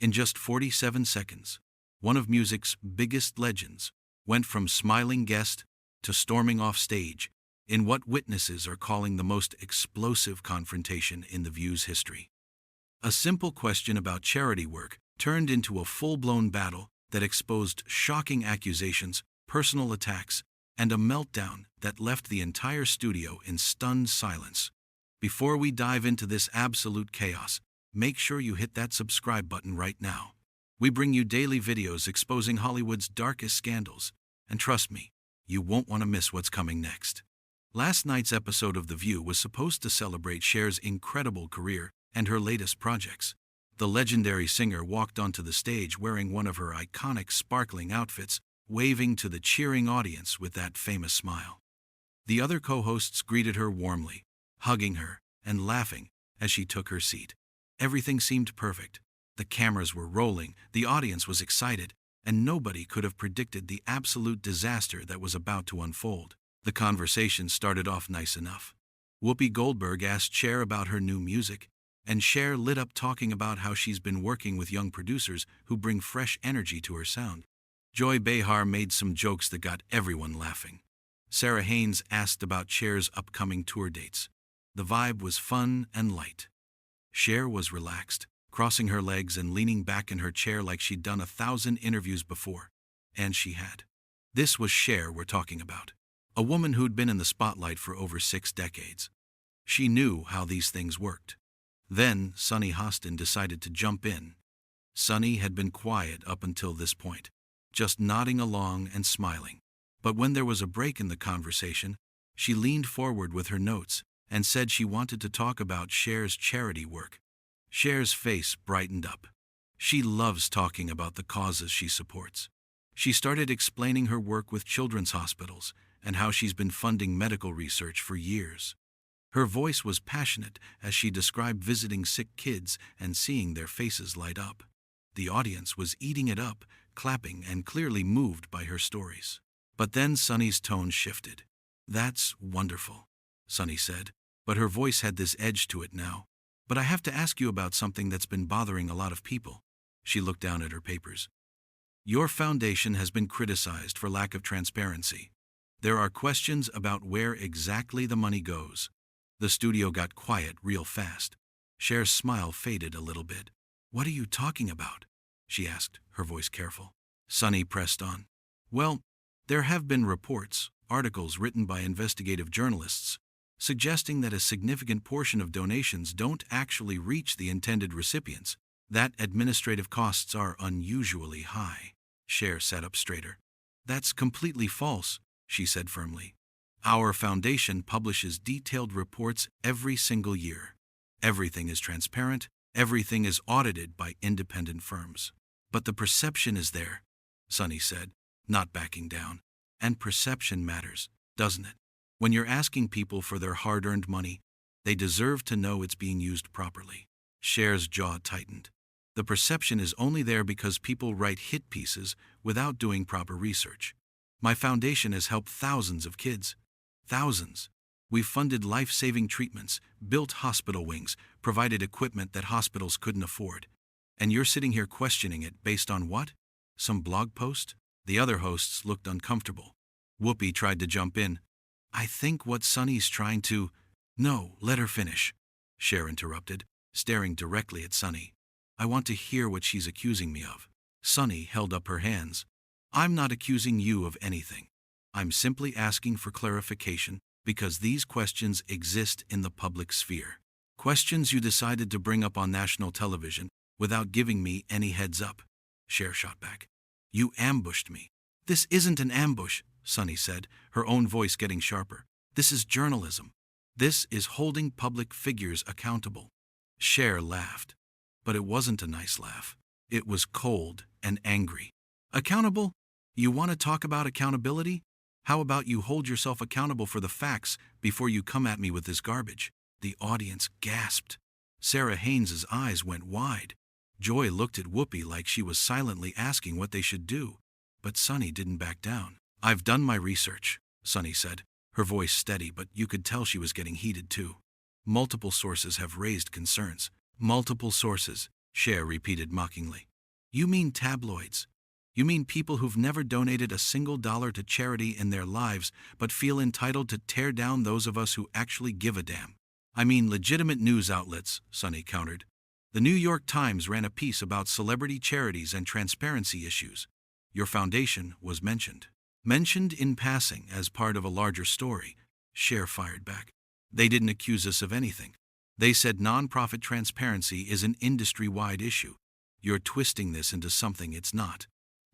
In just 47 seconds, one of music's biggest legends went from smiling guest to storming off stage in what witnesses are calling the most explosive confrontation in The View's history. A simple question about charity work turned into a full-blown battle that exposed shocking accusations, personal attacks, and a meltdown that left the entire studio in stunned silence. Before we dive into this absolute chaos, make sure you hit that subscribe button right now. We bring you daily videos exposing Hollywood's darkest scandals, and trust me, you won't want to miss what's coming next. Last night's episode of The View was supposed to celebrate Cher's incredible career and her latest projects. The legendary singer walked onto the stage wearing one of her iconic sparkling outfits, waving to the cheering audience with that famous smile. The other co-hosts greeted her warmly, hugging her and laughing as she took her seat. Everything seemed perfect. The cameras were rolling, the audience was excited, and nobody could have predicted the absolute disaster that was about to unfold. The conversation started off nice enough. Whoopi Goldberg asked Cher about her new music, and Cher lit up talking about how she's been working with young producers who bring fresh energy to her sound. Joy Behar made some jokes that got everyone laughing. Sarah Haynes asked about Cher's upcoming tour dates. The vibe was fun and light. Cher was relaxed, crossing her legs and leaning back in her chair like she'd done 1,000 interviews before. And she had. This was Cher we're talking about. A woman who'd been in the spotlight for over 6 decades. She knew how these things worked. Then Sunny Hostin decided to jump in. Sunny had been quiet up until this point, just nodding along and smiling. But when there was a break in the conversation, she leaned forward with her notes and said she wanted to talk about Cher's charity work. Cher's face brightened up. She loves talking about the causes she supports. She started explaining her work with children's hospitals and how she's been funding medical research for years. Her voice was passionate as she described visiting sick kids and seeing their faces light up. The audience was eating it up, clapping and clearly moved by her stories. But then Sunny's tone shifted. "That's wonderful," Sunny said, but her voice had this edge to it now. "But I have to ask you about something that's been bothering a lot of people." She looked down at her papers. "Your foundation has been criticized for lack of transparency. There are questions about where exactly the money goes." The studio got quiet real fast. Cher's smile faded a little bit. "What are you talking about?" she asked, her voice careful. Sunny pressed on. "Well, there have been reports, articles written by investigative journalists, suggesting that a significant portion of donations don't actually reach the intended recipients, that administrative costs are unusually high." Cher sat up straighter. "That's completely false," she said firmly. "Our foundation publishes detailed reports every single year. Everything is transparent, everything is audited by independent firms. But the perception is there," Sunny said, not backing down. "And perception matters, doesn't it? When you're asking people for their hard-earned money, they deserve to know it's being used properly." Cher's jaw tightened. "The perception is only there because people write hit pieces without doing proper research. My foundation has helped thousands of kids. Thousands. We've funded life-saving treatments, built hospital wings, provided equipment that hospitals couldn't afford. And you're sitting here questioning it based on what? Some blog post?" The other hosts looked uncomfortable. Whoopi tried to jump in. "I think what Sunny's trying to—" "No, let her finish," Cher interrupted, staring directly at Sunny. "I want to hear what she's accusing me of." Sunny held up her hands. "I'm not accusing you of anything. I'm simply asking for clarification because these questions exist in the public sphere. Questions you decided to bring up on national television without giving me any heads up." Cher shot back. "You ambushed me." "This isn't an ambush," Sunny said, her own voice getting sharper. "This is journalism. This is holding public figures accountable." Cher laughed. But it wasn't a nice laugh. It was cold and angry. "Accountable? You want to talk about accountability? How about you hold yourself accountable for the facts before you come at me with this garbage?" The audience gasped. Sarah Haynes' eyes went wide. Joy looked at Whoopi like she was silently asking what they should do. But Sunny didn't back down. "I've done my research," Sunny said, her voice steady, but you could tell she was getting heated too. "Multiple sources have raised concerns." "Multiple sources," Cher repeated mockingly. You mean tabloids? You mean people who've never donated a single dollar to charity in their lives but feel entitled to tear down those of us who actually give a damn? I mean legitimate news outlets, Sonny countered. The New York Times ran a piece about celebrity charities and transparency issues. Your foundation was mentioned. Mentioned in passing as part of a larger story, Cher fired back. They didn't accuse us of anything. They said nonprofit transparency is an industry-wide issue. You're twisting this into something it's not.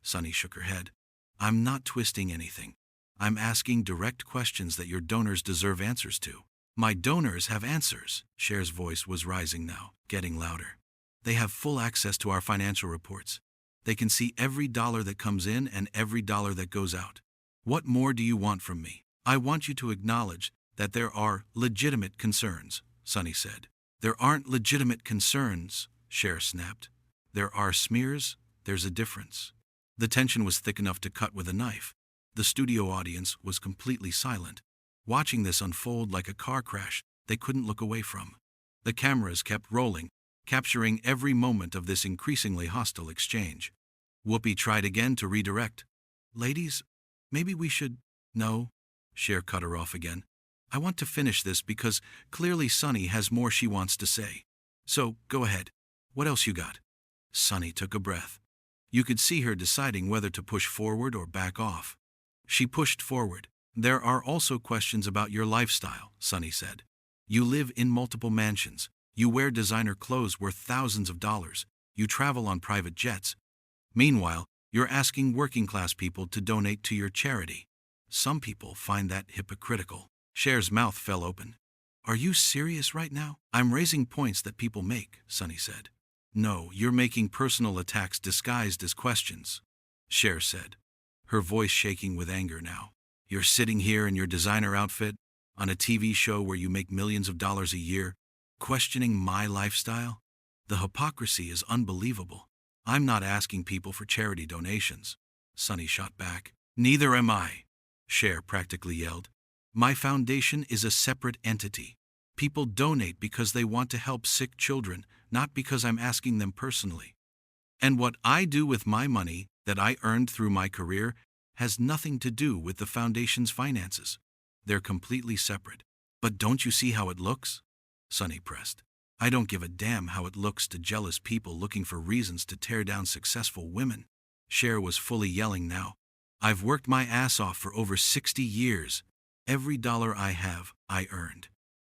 Sonny shook her head. I'm not twisting anything. I'm asking direct questions that your donors deserve answers to. My donors have answers. Cher's voice was rising now, getting louder. They have full access to our financial reports. They can see every dollar that comes in and every dollar that goes out. What more do you want from me? I want you to acknowledge that there are legitimate concerns, Sonny said. There aren't legitimate concerns, Cher snapped. There are smears. There's a difference. The tension was thick enough to cut with a knife. The studio audience was completely silent, watching this unfold like a car crash they couldn't look away from. The cameras kept rolling, capturing every moment of this increasingly hostile exchange. Whoopi tried again to redirect. Ladies, maybe we should... No, Cher cut her off again. I want to finish this because clearly Sonny has more she wants to say. So, go ahead. What else you got? Sonny took a breath. You could see her deciding whether to push forward or back off. She pushed forward. There are also questions about your lifestyle, Sonny said. You live in multiple mansions. You wear designer clothes worth thousands of dollars. You travel on private jets. Meanwhile, you're asking working-class people to donate to your charity. Some people find that hypocritical. Cher's mouth fell open. Are you serious right now? I'm raising points that people make, Sonny said. No, you're making personal attacks disguised as questions, Cher said, her voice shaking with anger now. You're sitting here in your designer outfit, on a TV show where you make millions of dollars a year, questioning my lifestyle? The hypocrisy is unbelievable. I'm not asking people for charity donations, Sonny shot back. Neither am I, Cher practically yelled. My foundation is a separate entity. People donate because they want to help sick children, not because I'm asking them personally. And what I do with my money that I earned through my career has nothing to do with the foundation's finances. They're completely separate. But don't you see how it looks? Sonny pressed. I don't give a damn how it looks to jealous people looking for reasons to tear down successful women. Cher was fully yelling now. I've worked my ass off for over 60 years. Every dollar I have, I earned.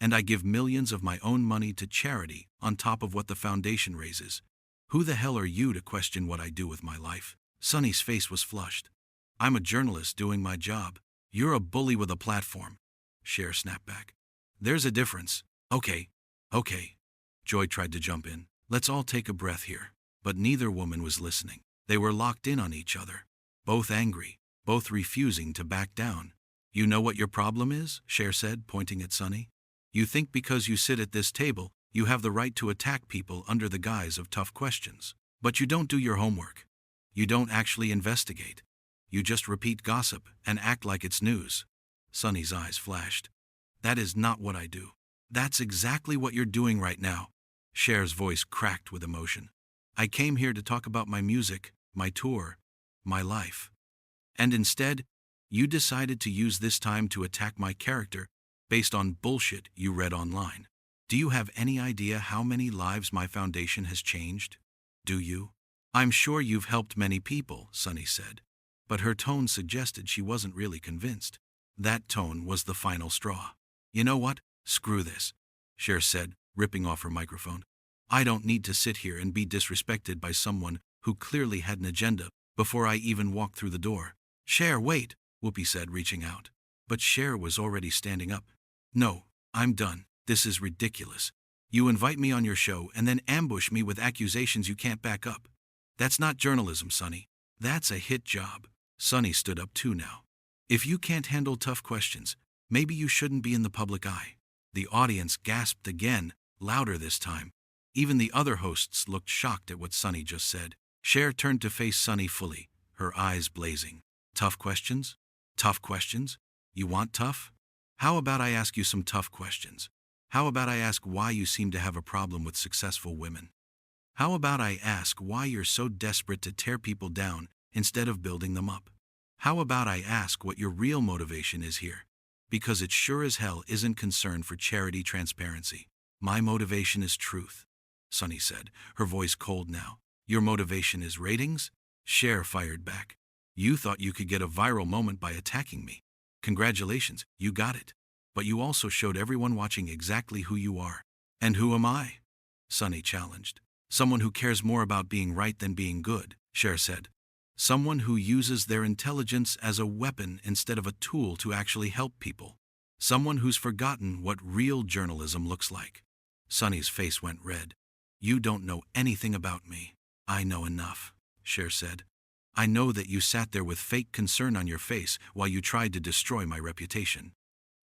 And I give millions of my own money to charity on top of what the foundation raises. Who the hell are you to question what I do with my life? Sonny's face was flushed. I'm a journalist doing my job. You're a bully with a platform. Cher snapped back. There's a difference. Okay. Joy tried to jump in. Let's all take a breath here. But neither woman was listening. They were locked in on each other. Both angry, both refusing to back down. You know what your problem is? Cher said, pointing at Sonny. You think because you sit at this table, you have the right to attack people under the guise of tough questions. But you don't do your homework. You don't actually investigate. You just repeat gossip and act like it's news. Sonny's eyes flashed. That is not what I do. That's exactly what you're doing right now. Cher's voice cracked with emotion. I came here to talk about my music, my tour, my life. And instead, you decided to use this time to attack my character based on bullshit you read online. Do you have any idea how many lives my foundation has changed? Do you? I'm sure you've helped many people, Sonny said. But her tone suggested she wasn't really convinced. That tone was the final straw. You know what? Screw this, Cher said, ripping off her microphone. I don't need to sit here and be disrespected by someone who clearly had an agenda before I even walked through the door. Cher, wait, Whoopi said, reaching out. But Cher was already standing up. No, I'm done. This is ridiculous. You invite me on your show and then ambush me with accusations you can't back up. That's not journalism, Sonny. That's a hit job. Sonny stood up too now. If you can't handle tough questions, maybe you shouldn't be in the public eye. The audience gasped again, louder this time. Even the other hosts looked shocked at what Sonny just said. Cher turned to face Sonny fully, her eyes blazing. Tough questions? Tough questions? You want tough? How about I ask you some tough questions? How about I ask why you seem to have a problem with successful women? How about I ask why you're so desperate to tear people down instead of building them up? How about I ask what your real motivation is here? Because it sure as hell isn't concern for charity transparency. My motivation is truth, Sunny said, her voice cold now. Your motivation is ratings? Cher fired back. You thought you could get a viral moment by attacking me. Congratulations, you got it. But you also showed everyone watching exactly who you are. And who am I? Sunny challenged. Someone who cares more about being right than being good, Cher said. Someone who uses their intelligence as a weapon instead of a tool to actually help people. Someone who's forgotten what real journalism looks like. Sunny's face went red. You don't know anything about me. I know enough, Cher said. I know that you sat there with fake concern on your face while you tried to destroy my reputation.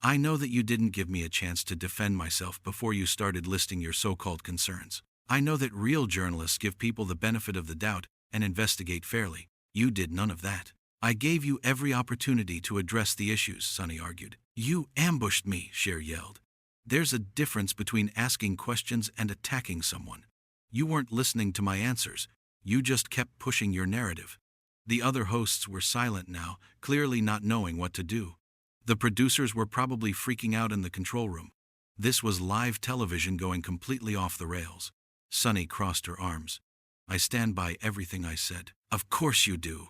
I know that you didn't give me a chance to defend myself before you started listing your so-called concerns. I know that real journalists give people the benefit of the doubt and investigate fairly. You did none of that. I gave you every opportunity to address the issues, Sunny argued. You ambushed me, Cher yelled. There's a difference between asking questions and attacking someone. You weren't listening to my answers. You just kept pushing your narrative. The other hosts were silent now, clearly not knowing what to do. The producers were probably freaking out in the control room. This was live television going completely off the rails. Sunny crossed her arms. I stand by everything I said. Of course you do,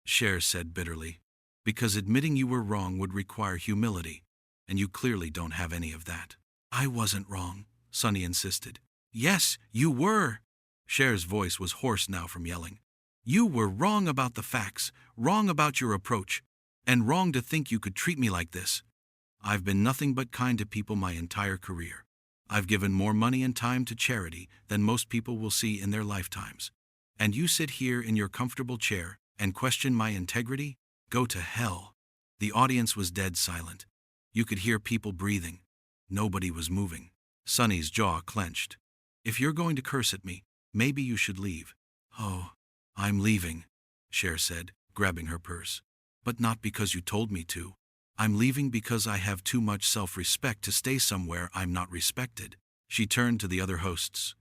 Cher said bitterly. Because admitting you were wrong would require humility, and you clearly don't have any of that. I wasn't wrong, Sunny insisted. Yes, you were. Cher's voice was hoarse now from yelling. You were wrong about the facts, wrong about your approach, and wrong to think you could treat me like this. I've been nothing but kind to people my entire career. I've given more money and time to charity than most people will see in their lifetimes. And you sit here in your comfortable chair and question my integrity? Go to hell. The audience was dead silent. You could hear people breathing. Nobody was moving. Sunny's jaw clenched. If you're going to curse at me, maybe you should leave. Oh, I'm leaving, Cher said, grabbing her purse. But not because you told me to. I'm leaving because I have too much self-respect to stay somewhere I'm not respected. She turned to the other hosts.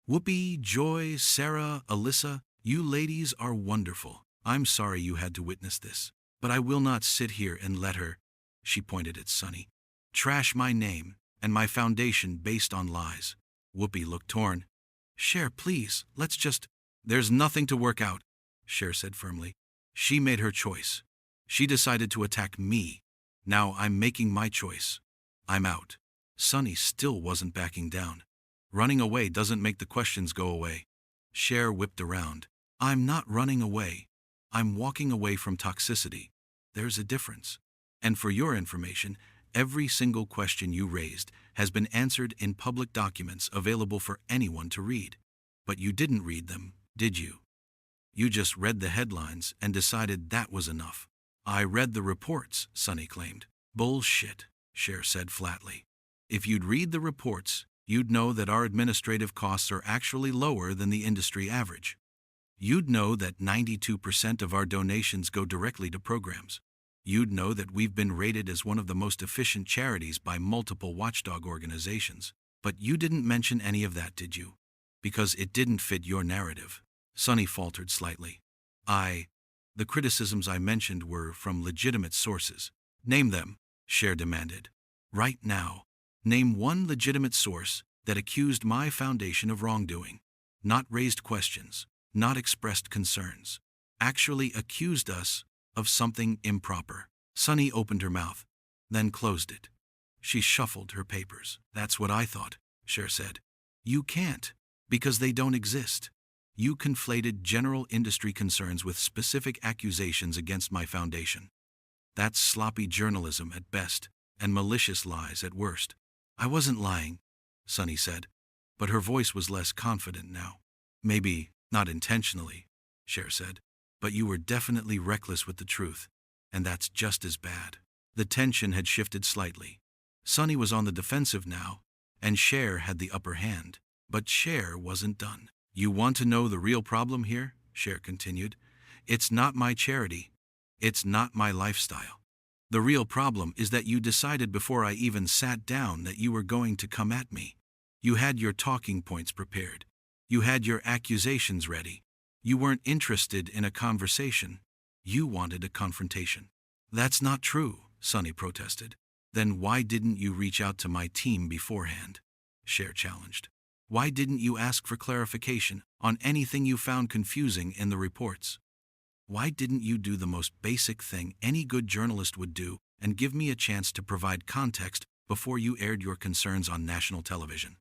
Whoopi, Joy, Sarah, Alyssa, you ladies are wonderful. I'm sorry you had to witness this. But I will not sit here and let her, she pointed at Sunny, trash my name and my foundation based on lies. Whoopi looked torn. Cher, please, let's just... There's nothing to work out, Cher said firmly. She made her choice. She decided to attack me. Now I'm making my choice. I'm out. Sunny still wasn't backing down. Running away doesn't make the questions go away. Cher whipped around. I'm not running away. I'm walking away from toxicity. There's a difference. And for your information, every single question you raised has been answered in public documents available for anyone to read. But you didn't read them, did you? You just read the headlines and decided that was enough. I read the reports, Sunny claimed. Bullshit, Cher said flatly. If you'd read the reports, you'd know that our administrative costs are actually lower than the industry average. You'd know that 92% of our donations go directly to programs. You'd know that we've been rated as one of the most efficient charities by multiple watchdog organizations. But you didn't mention any of that, did you? Because it didn't fit your narrative. Sunny faltered slightly. The criticisms I mentioned were from legitimate sources. Name them, Cher demanded. Right now. Name one legitimate source that accused my foundation of wrongdoing. Not raised questions, not expressed concerns. Actually accused us of something improper. Sunny opened her mouth, then closed it. She shuffled her papers. That's what I thought, Cher said. You can't, because they don't exist. You conflated general industry concerns with specific accusations against my foundation. That's sloppy journalism at best, and malicious lies at worst. I wasn't lying, Sunny said, but her voice was less confident now. Maybe not intentionally, Cher said, but you were definitely reckless with the truth, and that's just as bad. The tension had shifted slightly. Sunny was on the defensive now, and Cher had the upper hand. But Cher wasn't done. You want to know the real problem here? Cher continued. It's not my charity. It's not my lifestyle. The real problem is that you decided before I even sat down that you were going to come at me. You had your talking points prepared. You had your accusations ready. You weren't interested in a conversation. You wanted a confrontation. That's not true, Sonny protested. Then why didn't you reach out to my team beforehand? Cher challenged. Why didn't you ask for clarification on anything you found confusing in the reports? Why didn't you do the most basic thing any good journalist would do and give me a chance to provide context before you aired your concerns on national television?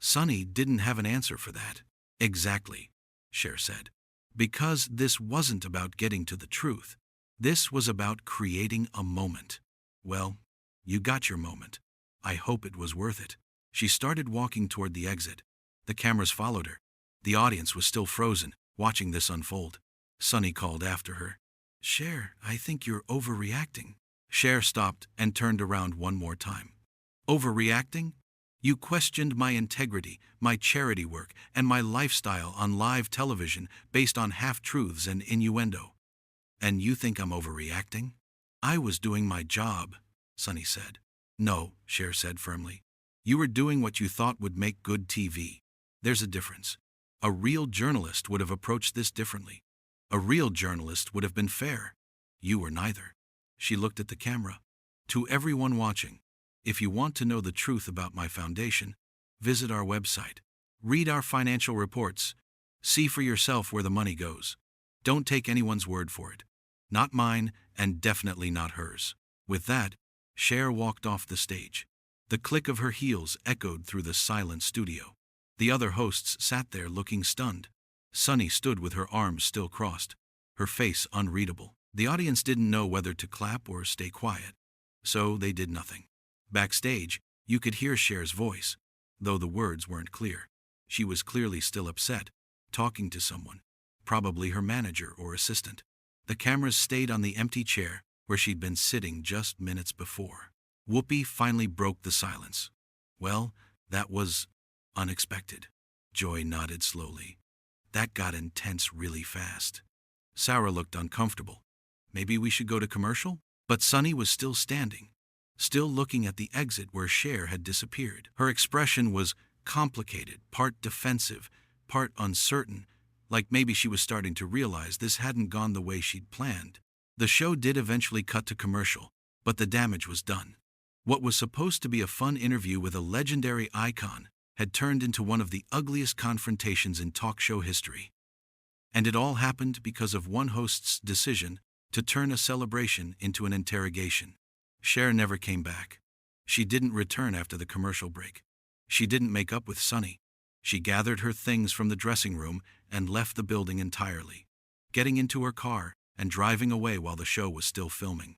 Sonny didn't have an answer for that. Exactly, Cher said. Because this wasn't about getting to the truth. This was about creating a moment. Well, you got your moment. I hope it was worth it. She started walking toward the exit. The cameras followed her. The audience was still frozen, watching this unfold. Sonny called after her. Cher, I think you're overreacting. Cher stopped and turned around one more time. Overreacting? You questioned my integrity, my charity work, and my lifestyle on live television based on half-truths and innuendo. And you think I'm overreacting? I was doing my job, Sonny said. No, Cher said firmly. You were doing what you thought would make good TV. There's a difference. A real journalist would have approached this differently. A real journalist would have been fair. You were neither. She looked at the camera. To everyone watching, if you want to know the truth about my foundation, visit our website. Read our financial reports. See for yourself where the money goes. Don't take anyone's word for it. Not mine, and definitely not hers. With that, Cher walked off the stage. The click of her heels echoed through the silent studio. The other hosts sat there looking stunned. Sonny stood with her arms still crossed, her face unreadable. The audience didn't know whether to clap or stay quiet, so they did nothing. Backstage, you could hear Cher's voice, though the words weren't clear. She was clearly still upset, talking to someone, probably her manager or assistant. The cameras stayed on the empty chair where she'd been sitting just minutes before. Whoopi finally broke the silence. Well, that was unexpected. Joy nodded slowly. That got intense really fast. Sarah looked uncomfortable. Maybe we should go to commercial? But Sonny was still standing, still looking at the exit where Cher had disappeared. Her expression was complicated, part defensive, part uncertain, like maybe she was starting to realize this hadn't gone the way she'd planned. The show did eventually cut to commercial, but the damage was done. What was supposed to be a fun interview with a legendary icon had turned into one of the ugliest confrontations in talk show history. And it all happened because of one host's decision to turn a celebration into an interrogation. Cher never came back. She didn't return after the commercial break. She didn't make up with Sonny. She gathered her things from the dressing room and left the building entirely, getting into her car and driving away while the show was still filming.